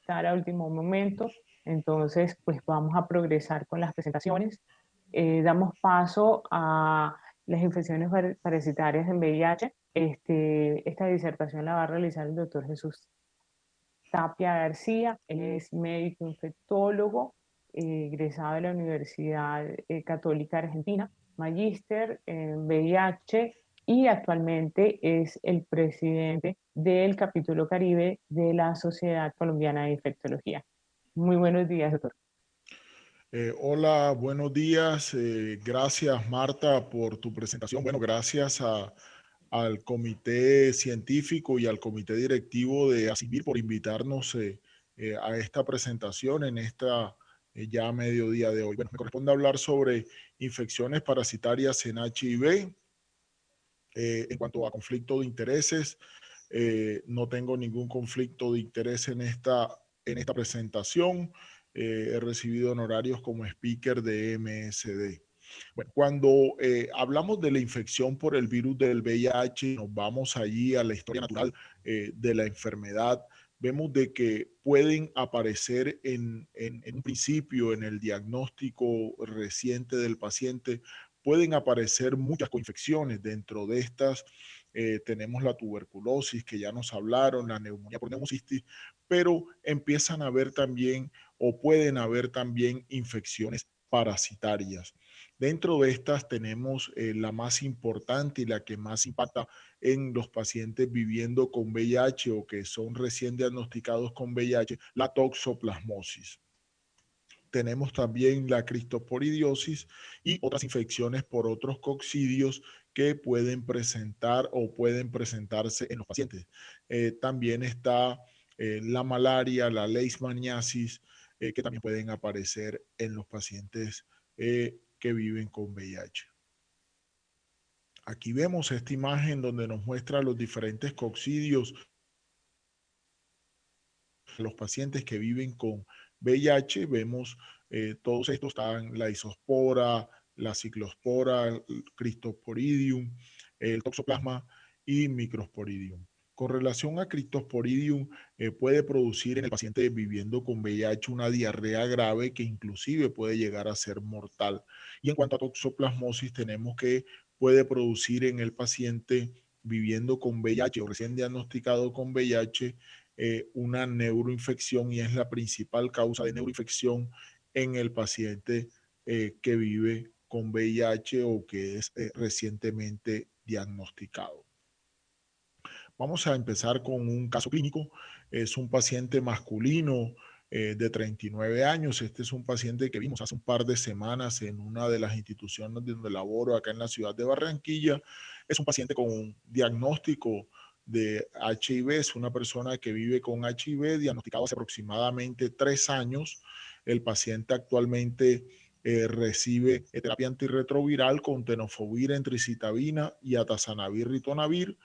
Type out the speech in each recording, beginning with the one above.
estar a último momento, entonces pues vamos a progresar con las presentaciones. Damos paso a las infecciones parasitarias en VIH. Esta disertación la va a realizar el doctor Jesús Tapia García. Él es médico infectólogo, egresado de la Universidad Católica Argentina, magíster en VIH y actualmente es el presidente del capítulo Caribe de la Sociedad Colombiana de Infectología. Muy buenos días, doctor. Hola, buenos días. Gracias, Marta, por tu presentación. Bueno, gracias al comité científico y al comité directivo de ACIVIR por invitarnos a esta presentación en esta ya mediodía de hoy. Bueno, me corresponde hablar sobre infecciones parasitarias en HIV. En cuanto a conflicto de intereses, no tengo ningún conflicto de interés en esta presentación. He recibido honorarios como speaker de MSD. Bueno, cuando hablamos de la infección por el virus del VIH, nos vamos allí a la historia natural de la enfermedad. Vemos de que pueden aparecer en un principio, en el diagnóstico reciente del paciente, pueden aparecer muchas coinfecciones. Dentro de estas tenemos la tuberculosis, que ya nos hablaron, la neumonía por neumocistis, pero empiezan a haber también o pueden haber también infecciones parasitarias. Dentro de estas tenemos la más importante y la que más impacta en los pacientes viviendo con VIH o que son recién diagnosticados con VIH, la toxoplasmosis. Tenemos también la cristosporidiosis y otras infecciones por otros coccidios que pueden presentar o pueden presentarse en los pacientes. También está la malaria, la leishmaniasis, que también pueden aparecer en los pacientes que viven con VIH. Aquí vemos esta imagen donde nos muestra los diferentes coccidios de los pacientes que viven con VIH. Vemos todos estos, están la isospora, la ciclospora, el cristosporidium, el toxoplasma y microsporidium. Con relación a cristosporidium, puede producir en el paciente viviendo con VIH una diarrea grave que inclusive puede llegar a ser mortal. Y en cuanto a toxoplasmosis, tenemos que puede producir en el paciente viviendo con VIH o recién diagnosticado con VIH una neuroinfección, y es la principal causa de neuroinfección en el paciente que vive con VIH o que es recientemente diagnosticado. Vamos a empezar con un caso clínico. Es un paciente masculino de 39 años. Este es un paciente que vimos hace un par de semanas en una de las instituciones donde laboro acá en la ciudad de Barranquilla. Es un paciente con un diagnóstico de HIV. Es una persona que vive con HIV, diagnosticado hace aproximadamente 3 años. El paciente actualmente recibe terapia antirretroviral con tenofovir, entricitabina y atazanavir, ritonavir.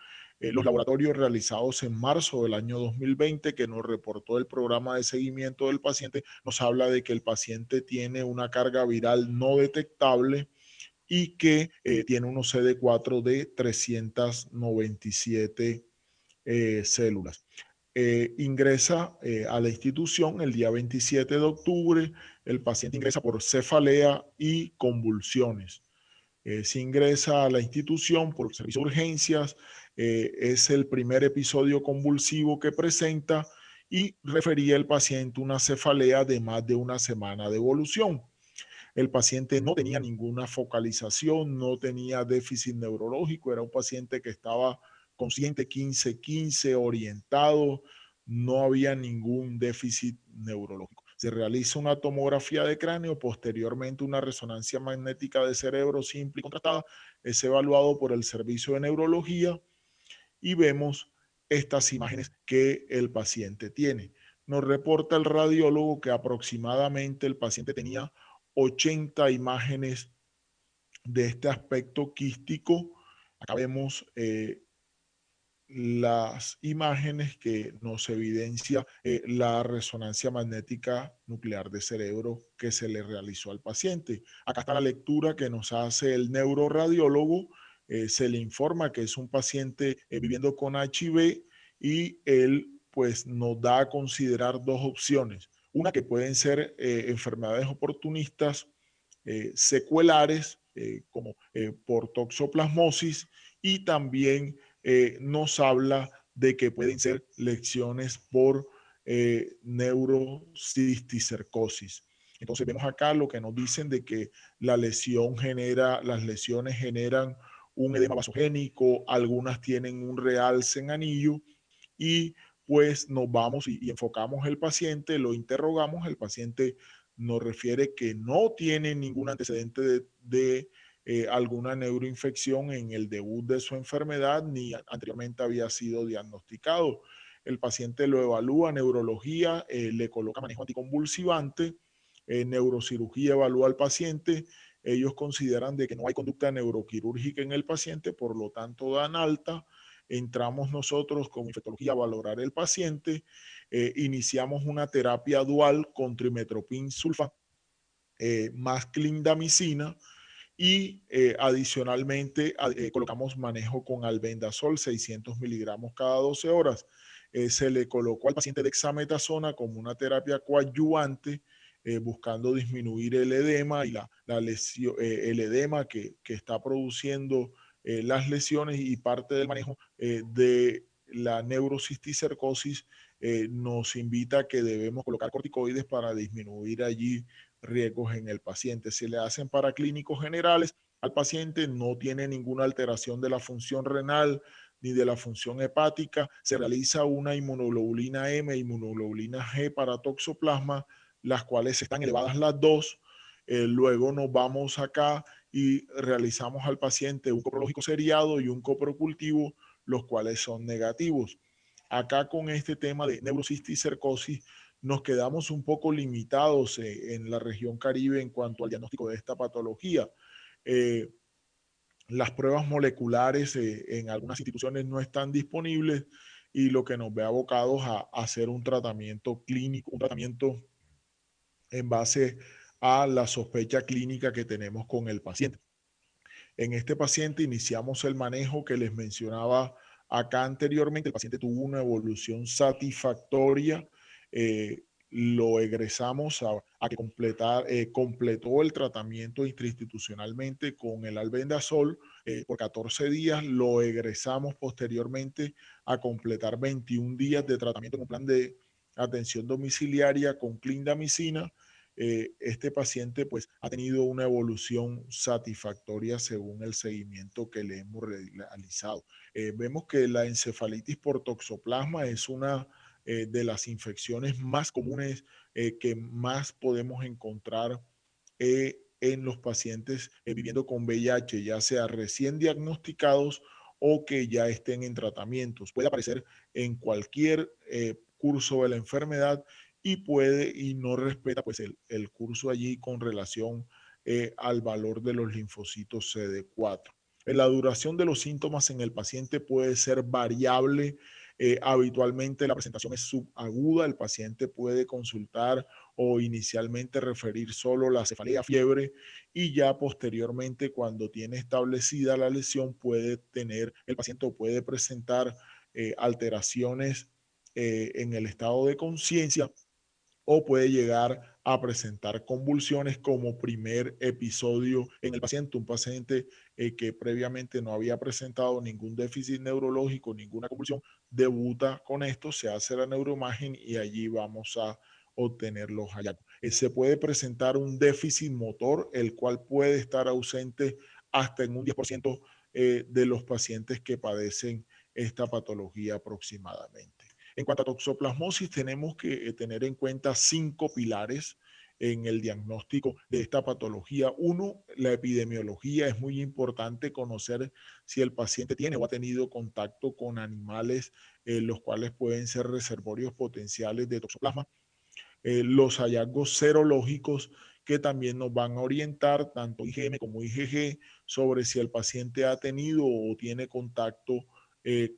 Los laboratorios realizados en marzo del año 2020, que nos reportó el programa de seguimiento del paciente, nos habla de que el paciente tiene una carga viral no detectable y que tiene unos CD4 de 397 células. Ingresa a la institución el día 27 de octubre. El paciente ingresa por cefalea y convulsiones. Se ingresa a la institución por servicio de urgencias. Es el primer episodio convulsivo que presenta y refería el paciente una cefalea de más de una semana de evolución. El paciente no tenía ninguna focalización, no tenía déficit neurológico, era un paciente que estaba consciente 15-15, orientado, no había ningún déficit neurológico. Se realiza una tomografía de cráneo, posteriormente una resonancia magnética de cerebro simple y contrastada, es evaluado por el servicio de neurología y vemos estas imágenes que el paciente tiene. Nos reporta el radiólogo que aproximadamente el paciente tenía 80 imágenes de este aspecto quístico. Acá vemos las imágenes que nos evidencia la resonancia magnética nuclear de cerebro que se le realizó al paciente. Acá está la lectura que nos hace el neuroradiólogo. Se le informa que es un paciente viviendo con HIV y él pues nos da a considerar dos opciones. Una que pueden ser enfermedades oportunistas secuelares, como por toxoplasmosis, y también nos habla de que pueden ser lesiones por neurocisticercosis. Entonces vemos acá lo que nos dicen de que las lesiones generan un edema vasogénico, algunas tienen un realce en anillo, y pues nos vamos y enfocamos el paciente, lo interrogamos, el paciente nos refiere que no tiene ningún antecedente de alguna neuroinfección en el debut de su enfermedad, ni anteriormente había sido diagnosticado. El paciente lo evalúa, neurología, le coloca manejo anticonvulsivante, neurocirugía evalúa al paciente, ellos consideran de que no hay conducta neuroquirúrgica en el paciente, por lo tanto dan alta. Entramos nosotros como infectología a valorar el paciente, iniciamos una terapia dual con trimetoprim sulfa más clindamicina, y adicionalmente colocamos manejo con albendazol 600 miligramos cada 12 horas. Se le colocó al paciente dexametasona como una terapia coadyuvante, buscando disminuir el edema y la lesión, el edema que está produciendo las lesiones, y parte del manejo de la neurocisticercosis nos invita a que debemos colocar corticoides para disminuir allí riesgos en el paciente. Se le hacen paraclínicos generales al paciente, no tiene ninguna alteración de la función renal ni de la función hepática. Se realiza una inmunoglobulina M, inmunoglobulina G para toxoplasma, las cuales están elevadas las dos. Luego nos vamos acá y realizamos al paciente un coprológico seriado y un coprocultivo, los cuales son negativos. Acá con este tema de neurocisticercosis nos quedamos un poco limitados en la región Caribe en cuanto al diagnóstico de esta patología. Eh, las pruebas moleculares en algunas instituciones no están disponibles, y lo que nos ve abocados a hacer un tratamiento clínico, un tratamiento en base a la sospecha clínica que tenemos con el paciente. En este paciente iniciamos el manejo que les mencionaba acá anteriormente. El paciente tuvo una evolución satisfactoria. Lo egresamos a que completó el tratamiento interinstitucionalmente con el albendazol por 14 días. Lo egresamos posteriormente a completar 21 días de tratamiento con plan de atención domiciliaria con clindamicina. Este paciente pues ha tenido una evolución satisfactoria según el seguimiento que le hemos realizado. Vemos que la encefalitis por toxoplasma es una de las infecciones más comunes que más podemos encontrar en los pacientes viviendo con VIH, ya sea recién diagnosticados o que ya estén en tratamientos. Puede aparecer en cualquier curso de la enfermedad, y no respeta pues el curso allí con relación al valor de los linfocitos CD4. La duración de los síntomas en el paciente puede ser variable. Habitualmente la presentación es subaguda, el paciente puede consultar o inicialmente referir solo la cefalea, fiebre, y ya posteriormente, cuando tiene establecida la lesión, el paciente puede presentar alteraciones en el estado de conciencia, o puede llegar a presentar convulsiones como primer episodio en el paciente. Un paciente que previamente no había presentado ningún déficit neurológico, ninguna convulsión, debuta con esto, se hace la neuroimagen y allí vamos a obtener los hallazgos. Se puede presentar un déficit motor, el cual puede estar ausente hasta en un 10% de los pacientes que padecen esta patología aproximadamente. En cuanto a toxoplasmosis, tenemos que tener en cuenta 5 pilares en el diagnóstico de esta patología. Uno, la epidemiología. Es muy importante conocer si el paciente tiene o ha tenido contacto con animales los cuales pueden ser reservorios potenciales de toxoplasma. Los hallazgos serológicos, que también nos van a orientar, tanto IgM como IgG, sobre si el paciente ha tenido o tiene contacto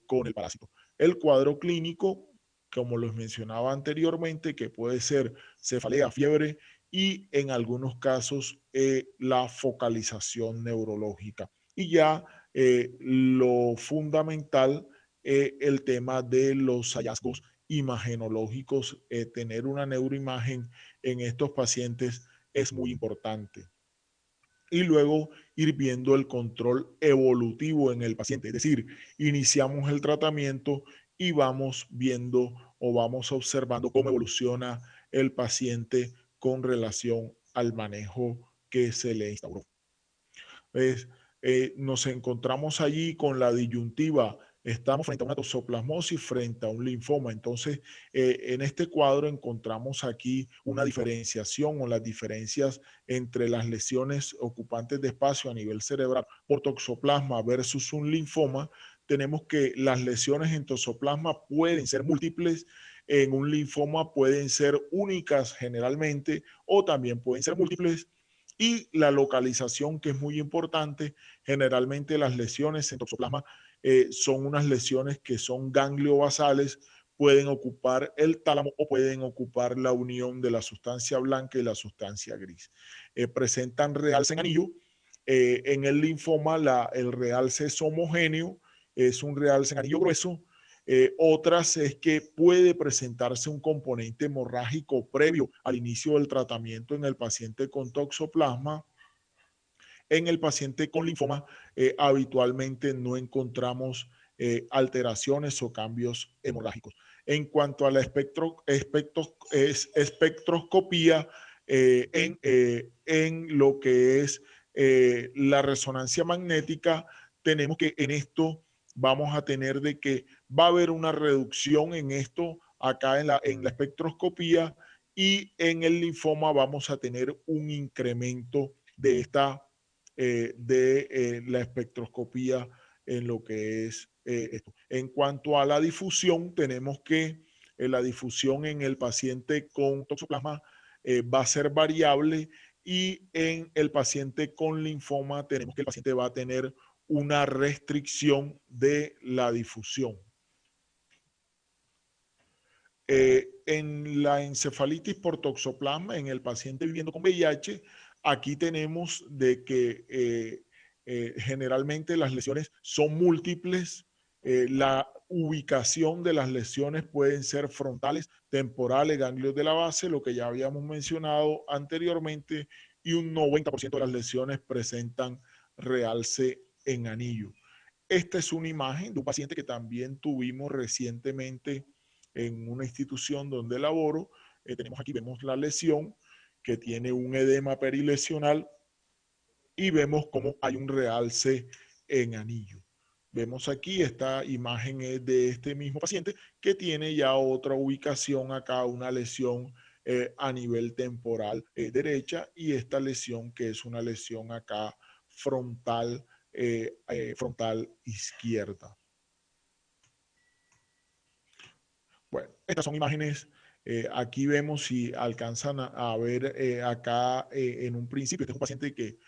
con el parásito. El cuadro clínico, como les mencionaba anteriormente, que puede ser cefalea, fiebre, y en algunos casos la focalización neurológica. Y ya lo fundamental, el tema de los hallazgos imagenológicos, tener una neuroimagen en estos pacientes es muy importante. Y luego ir viendo el control evolutivo en el paciente. Es decir, iniciamos el tratamiento y vamos viendo o vamos observando cómo evoluciona el paciente con relación al manejo que se le instauró. Pues, nos encontramos allí con la disyuntiva. Estamos frente a una toxoplasmosis, frente a un linfoma. Entonces, en este cuadro encontramos aquí una diferenciación o las diferencias entre las lesiones ocupantes de espacio a nivel cerebral por toxoplasma versus un linfoma. Tenemos que las lesiones en toxoplasma pueden ser múltiples, en un linfoma pueden ser únicas generalmente o también pueden ser múltiples. Y la localización, que es muy importante, generalmente las lesiones en toxoplasma son unas lesiones que son gangliobasales, pueden ocupar el tálamo o pueden ocupar la unión de la sustancia blanca y la sustancia gris. Presentan realce en anillo. En el linfoma el realce es homogéneo, es un realce en anillo grueso. Otras es que puede presentarse un componente hemorrágico previo al inicio del tratamiento en el paciente con toxoplasma. En el paciente con linfoma habitualmente no encontramos alteraciones o cambios hemorrágicos. En cuanto a la espectroscopía, en lo que es la resonancia magnética, tenemos que en esto vamos a tener de que va a haber una reducción en esto acá en la espectroscopía, y en el linfoma vamos a tener un incremento de la espectroscopía en lo que es esto. En cuanto a la difusión, tenemos que la difusión en el paciente con toxoplasma va a ser variable, y en el paciente con linfoma tenemos que el paciente va a tener una restricción de la difusión. En la encefalitis por toxoplasma, en el paciente viviendo con VIH, aquí tenemos de que generalmente las lesiones son múltiples. La ubicación de las lesiones pueden ser frontales, temporales, ganglios de la base, lo que ya habíamos mencionado anteriormente, y un 90% de las lesiones presentan realce en anillo. Esta es una imagen de un paciente que también tuvimos recientemente en una institución donde laboro. Tenemos aquí, vemos la lesión que tiene un edema perilesional y vemos cómo hay un realce en anillo. Vemos aquí, esta imagen es de este mismo paciente que tiene ya otra ubicación acá, una lesión a nivel temporal derecha, y esta lesión que es una lesión acá frontal, frontal izquierda. Bueno, estas son imágenes. Aquí vemos si alcanzan a ver acá en un principio. Este es un paciente que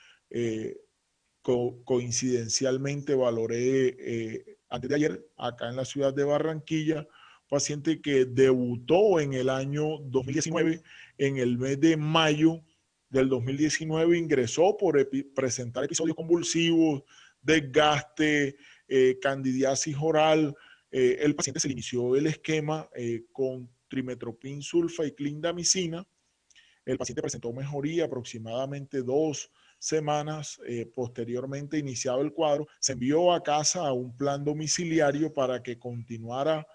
coincidencialmente valoré antes de ayer acá en la ciudad de Barranquilla. Paciente que debutó en el año 2019, en el mes de mayo del 2019, ingresó por presentar episodios convulsivos, desgaste, candidiasis oral. El paciente se le inició el esquema con trimetoprim sulfa y clindamicina. El paciente presentó mejoría aproximadamente 2 semanas. Posteriormente, iniciado el cuadro, se envió a casa a un plan domiciliario para que continuara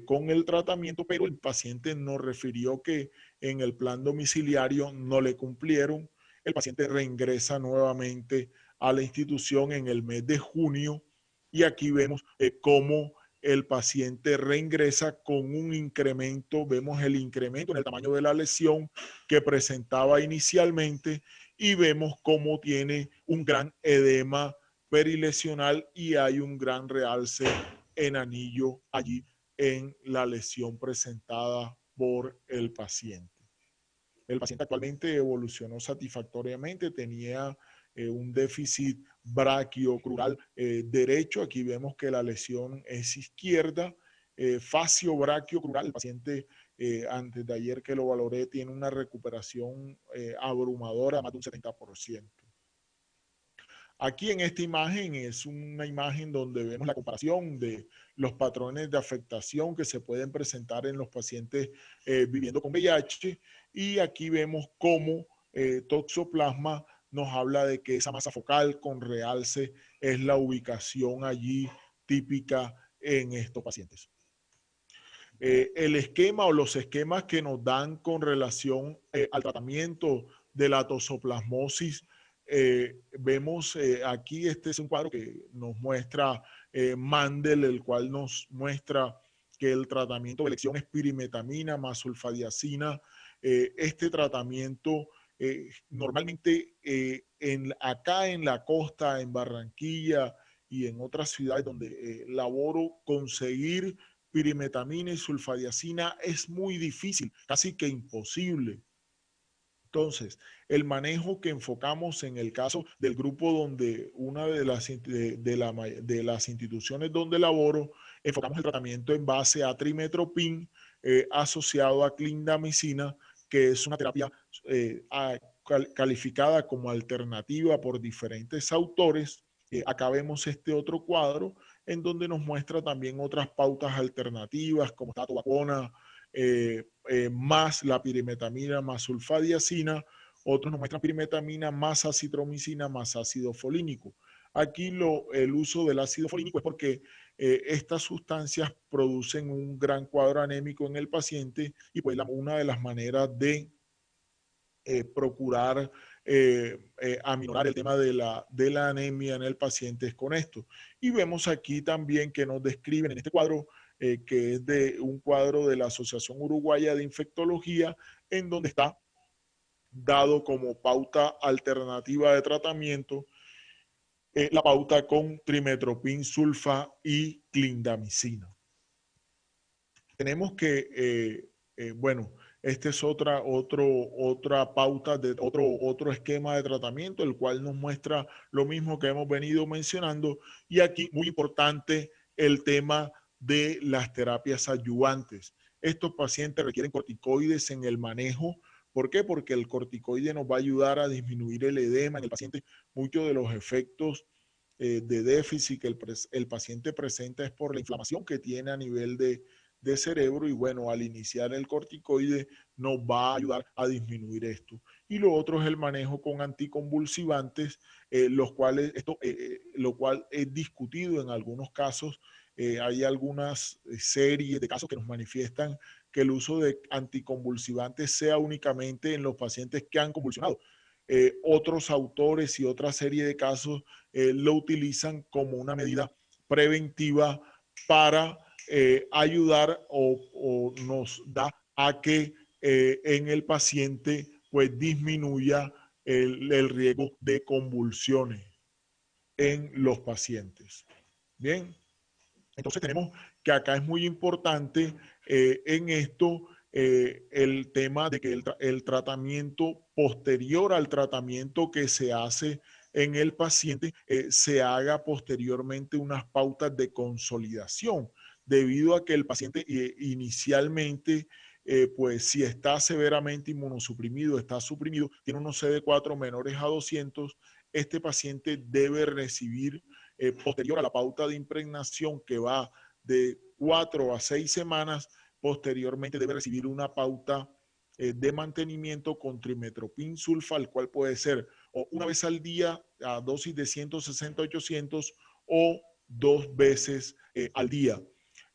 con el tratamiento, pero el paciente nos refirió que en el plan domiciliario no le cumplieron. El paciente reingresa nuevamente a la institución en el mes de junio, y aquí vemos cómo el paciente reingresa con un incremento. Vemos el incremento en el tamaño de la lesión que presentaba inicialmente, y vemos cómo tiene un gran edema perilesional y hay un gran realce en anillo allí en la lesión presentada por el paciente. El paciente actualmente evolucionó satisfactoriamente, tenía un déficit brachiocrural derecho. Aquí vemos que la lesión es izquierda, facio brachiocrural. El paciente antes de ayer que lo valoré tiene una recuperación abrumadora, más de un 70%. Aquí en esta imagen es una imagen donde vemos la comparación de los patrones de afectación que se pueden presentar en los pacientes viviendo con VIH, y aquí vemos cómo Toxoplasma nos habla de que esa masa focal con realce es la ubicación allí típica en estos pacientes. El esquema o los esquemas que nos dan con relación al tratamiento de la toxoplasmosis, vemos aquí, este es un cuadro que nos muestra Mandel, el cual nos muestra que el tratamiento de elección es pirimetamina más sulfadiazina. Este tratamiento normalmente acá en la costa, en Barranquilla y en otras ciudades donde laboro, conseguir pirimetamina y sulfadiazina es muy difícil, casi que imposible. Entonces, el manejo que enfocamos en el caso del grupo donde una de las instituciones donde laboro, enfocamos el tratamiento en base a trimetoprim asociado a clindamicina, que es una terapia calificada como alternativa por diferentes autores. Acá vemos este otro cuadro en donde nos muestra también otras pautas alternativas como tobacona, más la pirimetamina más sulfadiazina. Otros nos muestran pirimetamina más acitromicina más ácido folínico. Aquí el uso del ácido folínico es porque estas sustancias producen un gran cuadro anémico en el paciente, y pues una de las maneras de procurar aminorar el tema de la anemia en el paciente es con esto. Y vemos aquí también que nos describen en este cuadro, que es de un cuadro de la Asociación Uruguaya de Infectología, en donde está dado como pauta alternativa de tratamiento la pauta con trimetoprim sulfa y clindamicina. Tenemos que, bueno, esta es otra pauta, de otro esquema de tratamiento, el cual nos muestra lo mismo que hemos venido mencionando. Y aquí, muy importante, el tema de las terapias adyuvantes. Estos pacientes requieren corticoides en el manejo. ¿Por qué? Porque el corticoide nos va a ayudar a disminuir el edema en el paciente. Muchos de los efectos de déficit que el paciente presenta es por la inflamación que tiene a nivel de cerebro, y bueno, al iniciar el corticoide nos va a ayudar a disminuir esto. Y lo otro es el manejo con anticonvulsivantes, lo cual es discutido en algunos casos. Hay algunas series de casos que nos manifiestan que el uso de anticonvulsivantes sea únicamente en los pacientes que han convulsionado. Otros autores y otra serie de casos lo utilizan como una medida preventiva para ayudar o nos da a que en el paciente pues disminuya el riesgo de convulsiones en los pacientes. Bien, entonces tenemos que acá es muy importante en esto el tema de que el tratamiento posterior al tratamiento que se hace en el paciente se haga posteriormente unas pautas de consolidación, debido a que el paciente inicialmente, pues si está severamente inmunosuprimido, está suprimido, tiene unos CD4 menores a 200, este paciente debe recibir posterior a la pauta de impregnación, que va de 4 a 6 semanas, posteriormente debe recibir una pauta de mantenimiento con trimetoprim sulfa, el cual puede ser o una vez al día a dosis de 160-800 o 2 veces al día.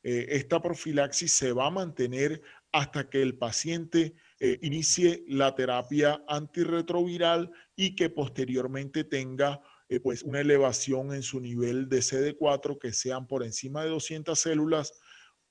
Esta profilaxis se va a mantener hasta que el paciente inicie la terapia antirretroviral y que posteriormente tenga pues una elevación en su nivel de CD4 que sean por encima de 200 células,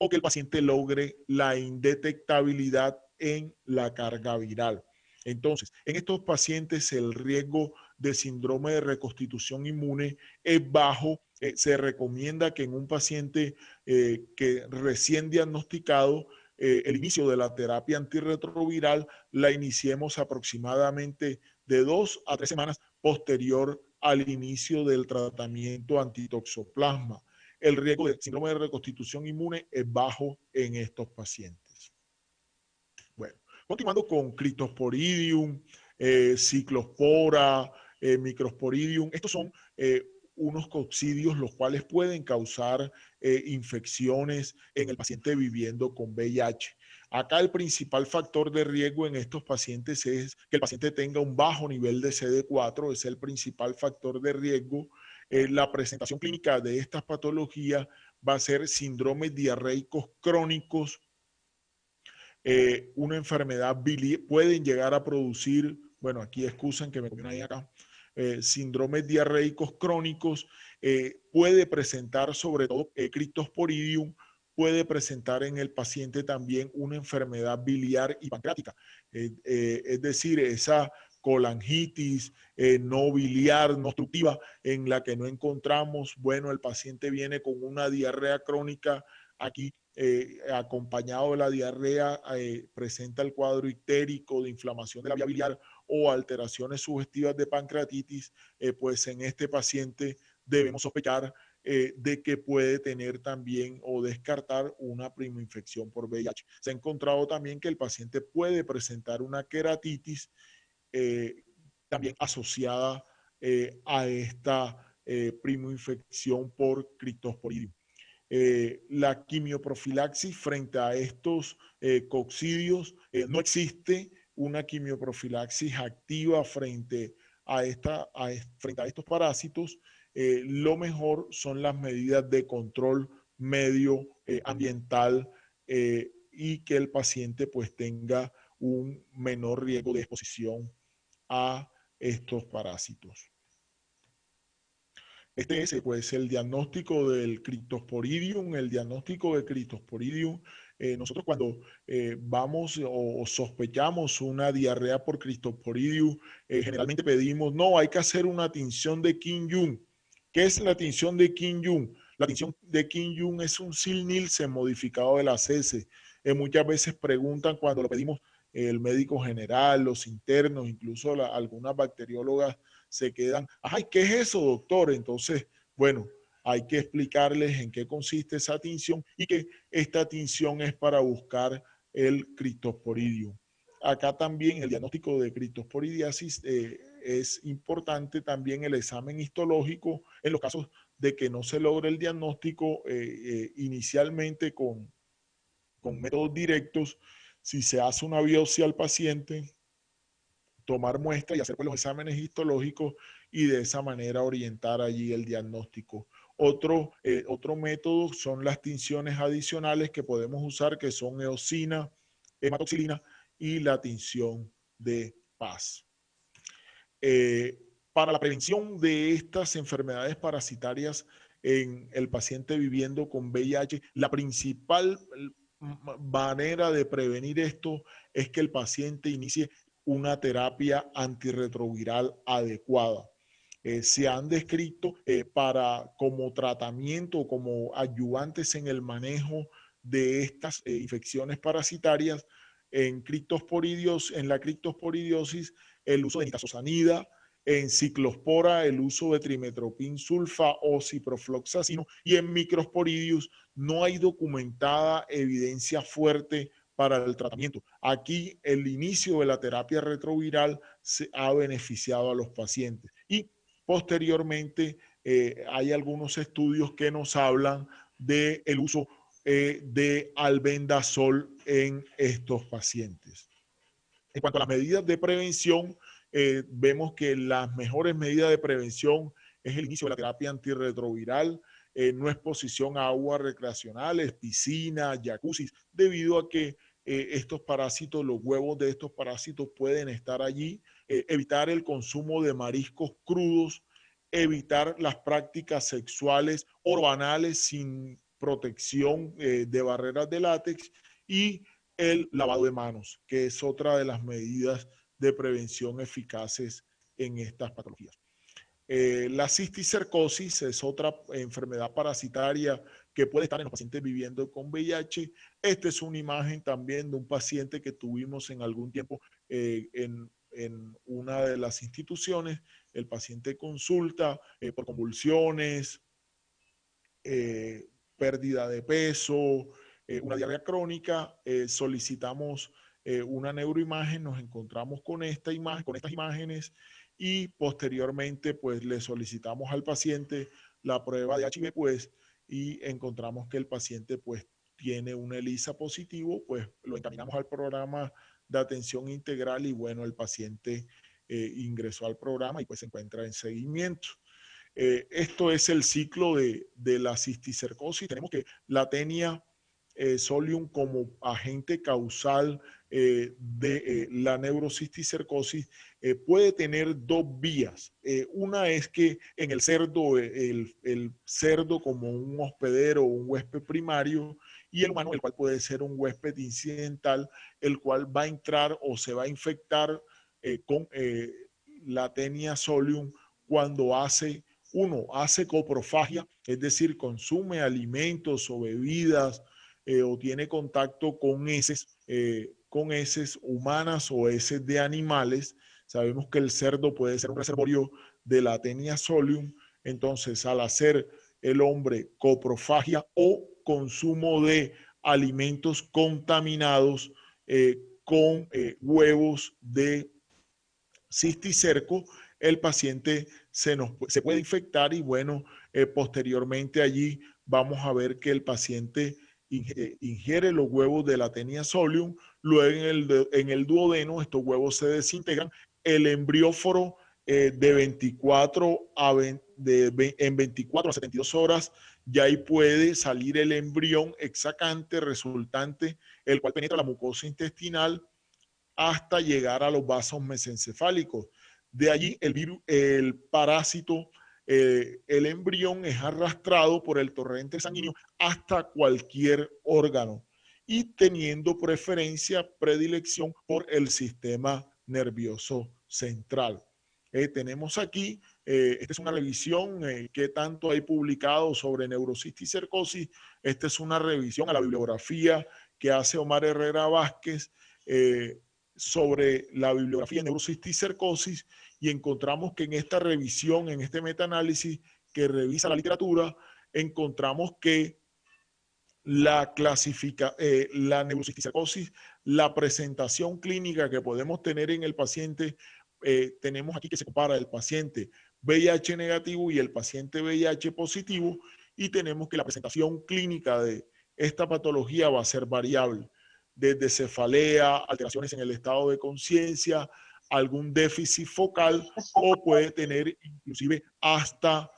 o que el paciente logre la indetectabilidad en la carga viral. Entonces, en estos pacientes el riesgo de síndrome de reconstitución inmune es bajo. Se recomienda que en un paciente que recién diagnosticado, el inicio de la terapia antirretroviral la iniciemos aproximadamente de 2 a 3 semanas posterior al inicio del tratamiento antitoxoplasma. El riesgo de síndrome de reconstitución inmune es bajo en estos pacientes. Bueno, continuando con Cryptosporidium, Ciclospora, Microsporidium. Estos son unos coccidios los cuales pueden causar infecciones en el paciente viviendo con VIH. Acá el principal factor de riesgo en estos pacientes es que el paciente tenga un bajo nivel de CD4, es el principal factor de riesgo. La presentación clínica de estas patologías va a ser síndromes diarreicos crónicos, una enfermedad biliar, pueden llegar a producir, bueno, aquí excusen que me comieron ahí acá, síndromes diarreicos crónicos, puede presentar sobre todo Cryptosporidium, puede presentar en el paciente también una enfermedad biliar y pancreática, es decir, esa colangitis no biliar, no obstructiva, en la que no encontramos, bueno, el paciente viene con una diarrea crónica, aquí acompañado de la diarrea, presenta el cuadro ictérico de inflamación de la vía biliar o alteraciones sugestivas de pancreatitis, pues en este paciente debemos sospechar de que puede tener también o descartar una primoinfección por VIH. Se ha encontrado también que el paciente puede presentar una queratitis también asociada a esta primoinfección por Cryptosporidium. La quimioprofilaxis frente a estos coccidios, no existe una quimioprofilaxis activa frente frente a estos parásitos. Lo mejor son las medidas de control medio ambiental y que el paciente pues tenga un menor riesgo de exposición a estos parásitos. Este es pues el diagnóstico del Cryptosporidium, el diagnóstico de Cryptosporidium. Nosotros cuando vamos o sospechamos una diarrea por Cryptosporidium, generalmente pedimos, no, hay que hacer una tinción de Kim-Jung. ¿Qué es la tinción de Kim-Jung? La tinción de Kim-Jung es un Sil-Nielsen modificado de las heces. Muchas veces preguntan cuando lo pedimos el médico general, los internos, incluso algunas bacteriólogas se quedan, ay, ¿qué es eso, doctor? Entonces, bueno, hay que explicarles en qué consiste esa tinción y que esta tinción es para buscar el Cryptosporidium. Acá también el diagnóstico de criptosporidiasis es importante también el examen histológico en los casos de que no se logre el diagnóstico inicialmente con métodos directos. Si se hace una biopsia al paciente, tomar muestras y hacer pues, los exámenes histológicos y de esa manera orientar allí el diagnóstico. Otro método son las tinciones adicionales que podemos usar, que son eosina, hematoxilina y la tinción de Paz. Para la prevención de estas enfermedades parasitarias en el paciente viviendo con VIH, la principal manera de prevenir esto es que el paciente inicie una terapia antirretroviral adecuada. Se han descrito como tratamiento, como ayudantes en el manejo de estas infecciones parasitarias en la criptosporidiosis, el uso de nitazosanida, en ciclospora el uso de trimetropin sulfa o ciprofloxacino, y en microsporidius no hay documentada evidencia fuerte para el tratamiento. Aquí el inicio de la terapia retroviral se ha beneficiado a los pacientes y posteriormente hay algunos estudios que nos hablan del uso de albendazol en estos pacientes. En cuanto a las medidas de prevención, vemos que las mejores medidas de prevención es el inicio de la terapia antirretroviral, no exposición a aguas recreacionales, piscinas, jacuzzis, debido a que estos parásitos, los huevos de estos parásitos pueden estar allí, evitar el consumo de mariscos crudos, evitar las prácticas sexuales o banales sin protección de barreras de látex y el lavado de manos, que es otra de las medidas de prevención eficaces en estas patologías. La cisticercosis es otra enfermedad parasitaria que puede estar en los pacientes viviendo con VIH. Esta es una imagen también de un paciente que tuvimos en algún tiempo en una de las instituciones. El paciente consulta por convulsiones, pérdida de peso, una diarrea crónica, solicitamos una neuroimagen, nos encontramos con esta imagen, con estas imágenes y posteriormente pues le solicitamos al paciente la prueba de HIV pues y encontramos que el paciente pues tiene un ELISA positivo, pues lo encaminamos al programa de atención integral y bueno, el paciente ingresó al programa y pues se encuentra en seguimiento. Esto es el ciclo de la cisticercosis. Tenemos que la tenia solium como agente causal de la neurocisticercosis puede tener dos vías. Una es que en el cerdo, el cerdo como un hospedero o un huésped primario, y el humano, el cual puede ser un huésped incidental, el cual va a entrar o se va a infectar con la tenia solium cuando hace coprofagia, es decir, consume alimentos o bebidas o tiene contacto con heces humanas o heces de animales. Sabemos que el cerdo puede ser un reservorio de la Taenia solium. Entonces, al hacer el hombre coprofagia o consumo de alimentos contaminados con huevos de cisticerco, el paciente se puede infectar y bueno, posteriormente allí vamos a ver que el paciente ingiere los huevos de la Taenia solium, luego en el duodeno estos huevos se desintegran, el embrióforo de 24 a 20, en 24 a 72 horas ya ahí puede salir el embrión exacante resultante, el cual penetra la mucosa intestinal hasta llegar a los vasos mesencefálicos. De allí el parásito, el embrión es arrastrado por el torrente sanguíneo hasta cualquier órgano y teniendo predilección por el sistema nervioso central. Tenemos aquí, esta es una revisión que tanto hay publicado sobre neurocisticercosis. Esta es una revisión a la bibliografía que hace Omar Herrera Vázquez sobre la bibliografía de neurocisticercosis y encontramos que en esta revisión, en este metaanálisis que revisa la literatura, encontramos que la neurocisticercosis, la presentación clínica que podemos tener en el paciente, tenemos aquí que se compara el paciente VIH negativo y el paciente VIH positivo y tenemos que la presentación clínica de esta patología va a ser variable desde cefalea, alteraciones en el estado de conciencia, algún déficit focal o puede tener inclusive hasta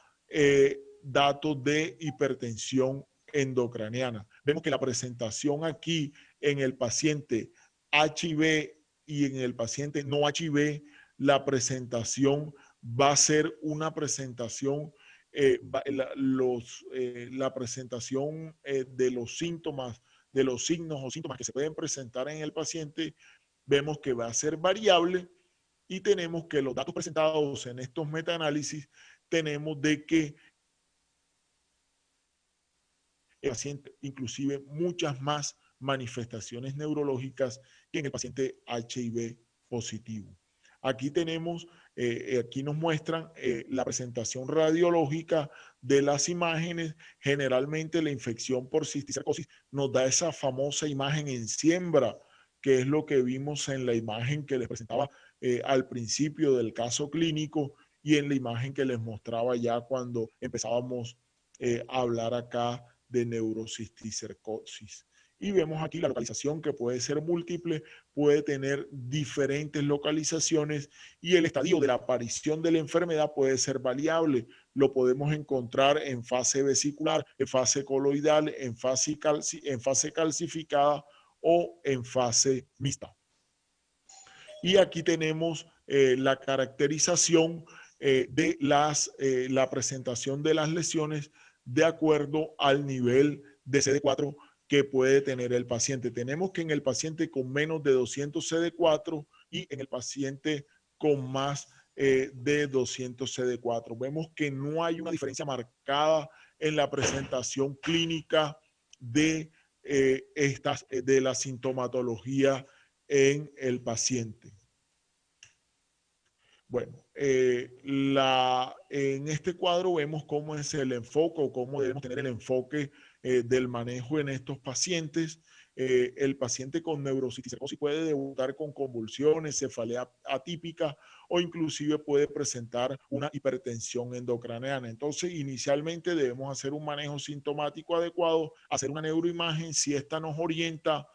datos de hipertensión endocraniana. Vemos que la presentación aquí en el paciente HIV y en el paciente no HIV, la presentación va a ser una presentación, la presentación de los síntomas, de los signos o síntomas que se pueden presentar en el paciente, vemos que va a ser variable y tenemos que los datos presentados en estos metaanálisis, tenemos de que el paciente inclusive muchas más manifestaciones neurológicas que en el paciente HIV positivo. Aquí tenemos, aquí nos muestran la presentación radiológica de las imágenes. Generalmente la infección por cisticercosis nos da esa famosa imagen en siembra, que es lo que vimos en la imagen que les presentaba al principio del caso clínico y en la imagen que les mostraba ya cuando empezábamos a hablar acá de neurocisticercosis. Y vemos aquí la localización que puede ser múltiple, puede tener diferentes localizaciones y el estadio de la aparición de la enfermedad puede ser variable. Lo podemos encontrar en fase vesicular, en fase coloidal, en fase calcificada o en fase mixta. Y aquí tenemos la caracterización de la presentación de las lesiones de acuerdo al nivel de CD4 que puede tener el paciente. Tenemos que en el paciente con menos de 200 CD4 y en el paciente con más de 200 CD4. Vemos que no hay una diferencia marcada en la presentación clínica de, de la sintomatología en el paciente. Bueno, en este cuadro vemos cómo es el enfoque o cómo debemos tener el enfoque del manejo en estos pacientes. el paciente con neurocisticercosis puede debutar con convulsiones, cefalea atípica o inclusive puede presentar una hipertensión endocraneana. Entonces, inicialmente debemos hacer un manejo sintomático adecuado, hacer una neuroimagen. Si esta nos orienta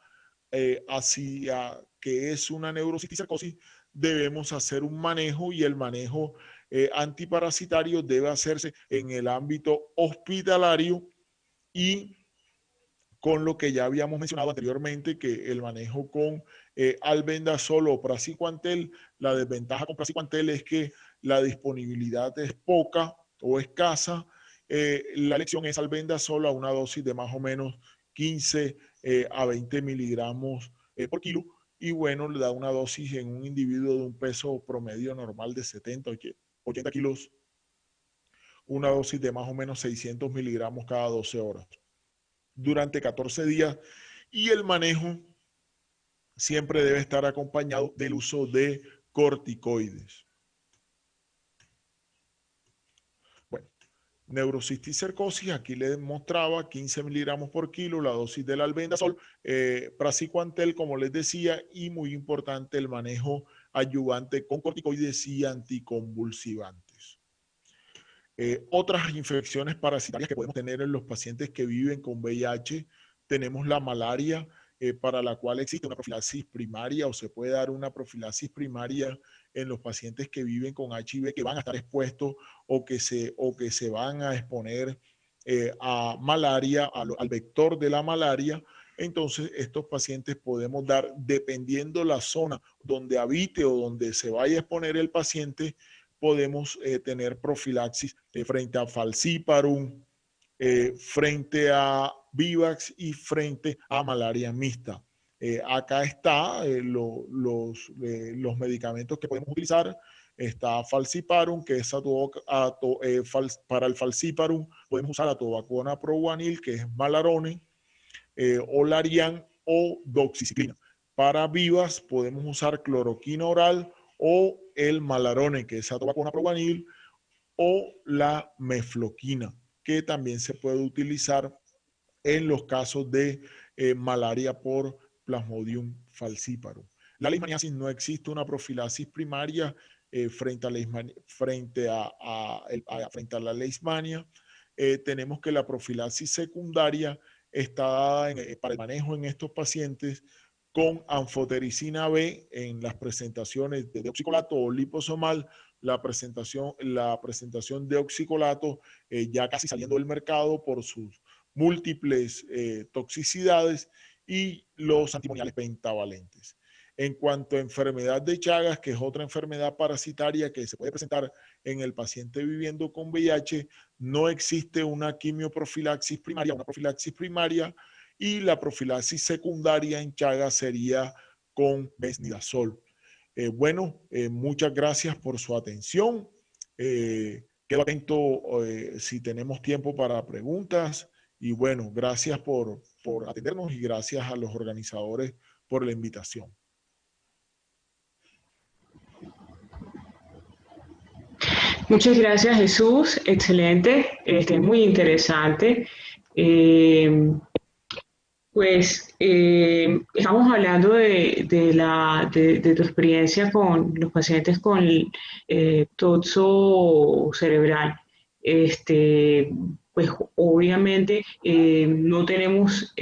hacia que es una neurocisticercosis, debemos hacer un manejo y el manejo antiparasitario debe hacerse en el ámbito hospitalario y con lo que ya habíamos mencionado anteriormente, que el manejo con albendazol o praziquantel, la desventaja con praziquantel es que la disponibilidad es poca o escasa. La elección es albendazol a una dosis de más o menos 15 a 20 miligramos por kilo, y bueno, le da una dosis en un individuo de un peso promedio normal de 70, 80 kilos, una dosis de más o menos 600 miligramos cada 12 horas durante 14 días, y el manejo siempre debe estar acompañado del uso de corticoides. Bueno, neurocisticercosis, aquí les mostraba 15 miligramos por kilo, la dosis del albendazol, praziquantel, como les decía, y muy importante el manejo ayudante con corticoides y anticonvulsivantes. Otras infecciones parasitarias que podemos tener en los pacientes que viven con VIH, tenemos la malaria, para la cual existe una profilaxis primaria o se puede dar una profilaxis primaria en los pacientes que viven con HIV, que van a estar expuestos o que se van a exponer a malaria, al vector de la malaria. Entonces, estos pacientes podemos dar, dependiendo la zona donde habite o donde se vaya a exponer el paciente, podemos tener profilaxis frente a falciparum, frente a vivax y frente a malaria mixta. Acá está los medicamentos que podemos utilizar. Está falciparum, que es para el falciparum podemos usar atovaquona provanil, que es Malarone, Olarian o doxiciclina. Para vivas podemos usar cloroquina oral o el Malarone, que es atovaquona provanil, o la mefloquina, que también se puede utilizar en los casos de malaria por Plasmodium falciparum. La leishmaniasis, no existe una profilaxis primaria frente a la leishmania. Tenemos que la profilaxis secundaria está dada para el manejo en estos pacientes con anfotericina B en las presentaciones de oxicolato o liposomal, la presentación de oxicolato ya casi saliendo del mercado por sus múltiples toxicidades, y los antimoniales pentavalentes. En cuanto a enfermedad de Chagas, que es otra enfermedad parasitaria que se puede presentar en el paciente viviendo con VIH, no existe una quimioprofilaxis primaria, una profilaxis primaria, y la profilaxis secundaria en Chagas sería con besnidazol. Muchas gracias por su atención. Quedo atento si tenemos tiempo para preguntas. Y bueno, gracias por atendernos y gracias a los organizadores por la invitación. Muchas gracias, Jesús. Excelente, muy interesante. Estamos hablando de tu experiencia con los pacientes con toxo cerebral. Pues obviamente no tenemos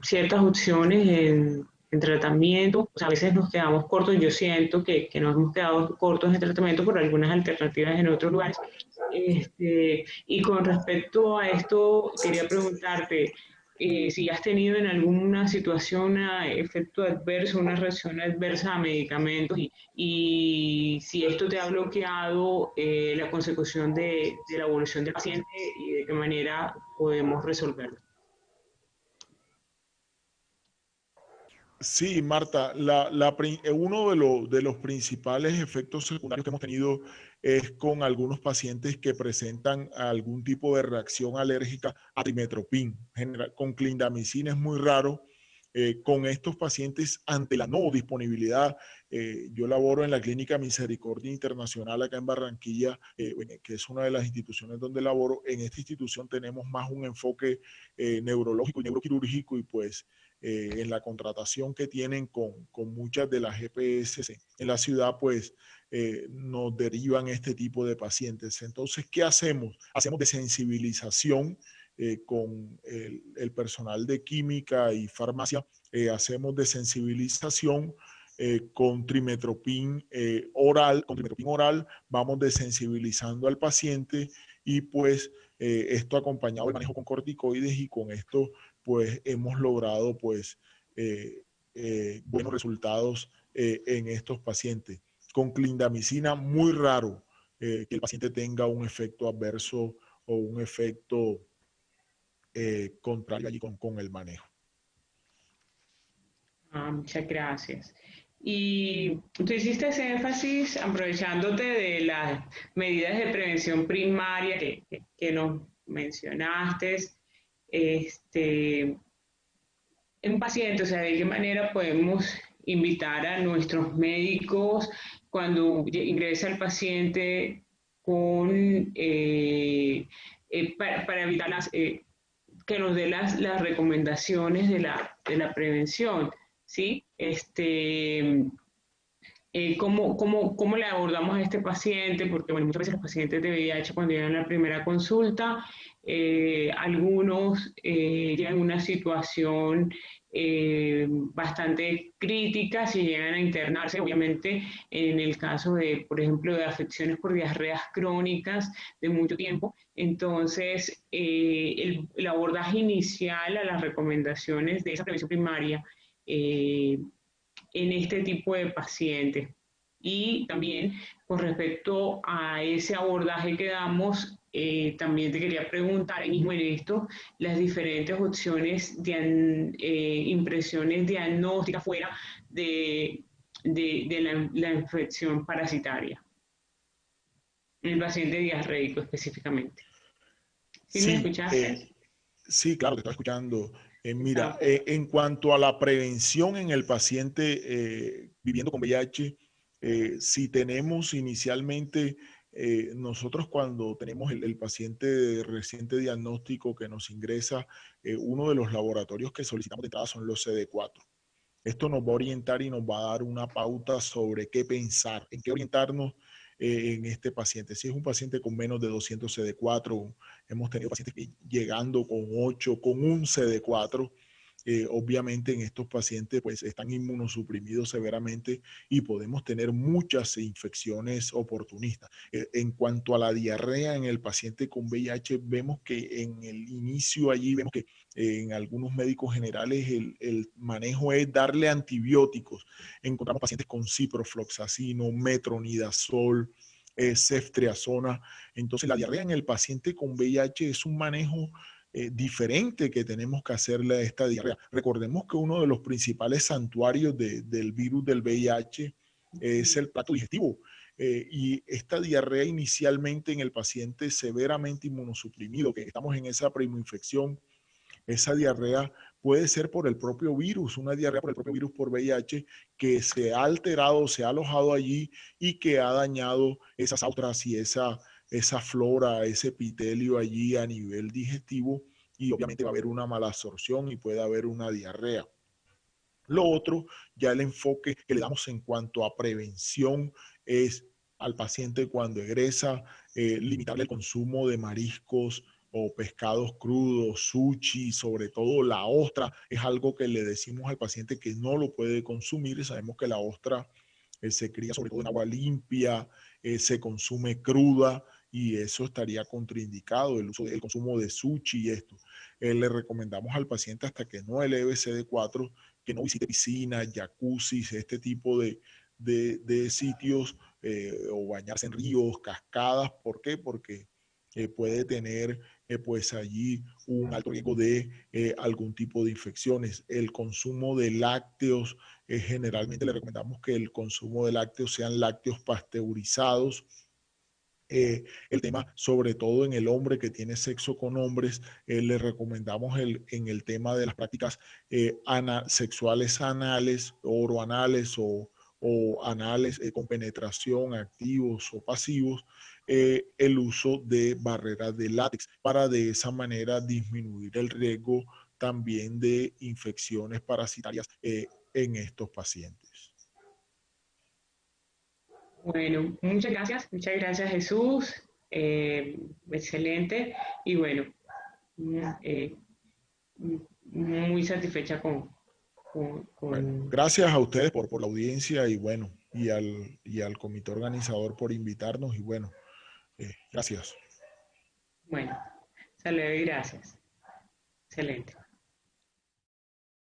ciertas opciones en tratamiento. O sea, a veces nos quedamos cortos. Yo siento que nos hemos quedado cortos en tratamiento por algunas alternativas en otros lugares. Y con respecto a esto, quería preguntarte si has tenido en alguna situación un efecto adverso, una reacción adversa a medicamentos y si esto te ha bloqueado la consecución de la evolución del paciente y de qué manera podemos resolverlo. Sí, Marta, uno de los principales efectos secundarios que hemos tenido es con algunos pacientes que presentan algún tipo de reacción alérgica a trimestoprim. Con clindamicina es muy raro. Con estos pacientes, ante la no disponibilidad, yo laboro en la Clínica Misericordia Internacional acá en Barranquilla, que es una de las instituciones donde laboro. En esta institución tenemos más un enfoque neurológico y neuroquirúrgico, y pues en la contratación que tienen con muchas de las EPS en la ciudad, pues nos derivan este tipo de pacientes. Entonces, ¿qué hacemos? Hacemos de sensibilización con el personal de química y farmacia, hacemos de sensibilización con trimetopin oral, vamos desensibilizando al paciente y pues esto acompañado del manejo con corticoides y con esto pues hemos logrado pues buenos resultados en estos pacientes. Con clindamicina muy raro que el paciente tenga un efecto adverso o un efecto contrario allí con el manejo. Muchas gracias. Y tú hiciste ese énfasis aprovechándote de las medidas de prevención primaria que nos mencionaste, en pacientes, o sea, de qué manera podemos invitar a nuestros médicos cuando ingresa el paciente con, para evitar que nos dé las recomendaciones de la prevención, ¿sí? ¿Cómo le abordamos a este paciente? Porque bueno, muchas veces los pacientes de VIH cuando llegan a la primera consulta, algunos llegan a una situación bastante crítica si llegan a internarse, obviamente en el caso de, por ejemplo, de afecciones por diarreas crónicas de mucho tiempo. Entonces, el abordaje inicial a las recomendaciones de esa prevención primaria en este tipo de pacientes. Y también con respecto a ese abordaje que damos, también te quería preguntar mismo en esto, las diferentes opciones de impresiones diagnósticas fuera de la infección parasitaria, en el paciente diarreico específicamente. ¿Sí me Sí, escuchaste? sí, claro, te estoy escuchando. Mira, Ah, en cuanto a la prevención en el paciente viviendo con VIH, si tenemos inicialmente, nosotros cuando tenemos el paciente de reciente diagnóstico que nos ingresa, uno de los laboratorios que solicitamos de entrada son los CD4. Esto nos va a orientar y nos va a dar una pauta sobre qué pensar, en qué orientarnos en este paciente. Si es un paciente con menos de 200 CD4, hemos tenido pacientes llegando con 8, con un CD4. Obviamente en estos pacientes pues están inmunosuprimidos severamente y podemos tener muchas infecciones oportunistas. En cuanto a la diarrea en el paciente con VIH, vemos que en el inicio allí, vemos que en algunos médicos generales el manejo es darle antibióticos. Encontramos pacientes con ciprofloxacino, metronidazol, ceftriaxona. Entonces la diarrea en el paciente con VIH es un manejo diferente que tenemos que hacerle a esta diarrea. Recordemos que uno de los principales santuarios del virus del VIH es el plato digestivo. Y esta diarrea inicialmente en el paciente severamente inmunosuprimido, que estamos en esa primoinfección, esa diarrea puede ser por el propio virus, una diarrea por el propio virus por VIH que se ha alterado, se ha alojado allí y que ha dañado esas austras y esa flora, ese epitelio allí a nivel digestivo y obviamente va a haber una mala absorción y puede haber una diarrea. Lo otro, ya el enfoque que le damos en cuanto a prevención es al paciente cuando egresa, limitarle el consumo de mariscos o pescados crudos, sushi, sobre todo la ostra, es algo que le decimos al paciente que no lo puede consumir y sabemos que la ostra se cría sobre todo en agua limpia, se consume cruda y eso estaría contraindicado, el consumo de sushi y esto. Le recomendamos al paciente hasta que no eleve CD4 que no visite piscinas, jacuzzis, este tipo de sitios o bañarse en ríos, cascadas. ¿Por qué? Porque puede tener pues allí un alto riesgo de algún tipo de infecciones. El consumo de lácteos, generalmente le recomendamos que el consumo de lácteos sean lácteos pasteurizados. El tema, sobre todo en el hombre que tiene sexo con hombres, le recomendamos en el tema de las prácticas sexuales anales, oroanales o anales con penetración, activos o pasivos, el uso de barreras de látex para de esa manera disminuir el riesgo también de infecciones parasitarias en estos pacientes. Bueno, muchas gracias Jesús, excelente y bueno, eh, muy satisfecha Bueno, con... gracias a ustedes por la audiencia y bueno, y al comité organizador por invitarnos y bueno, gracias. Bueno, saludos y gracias, excelente.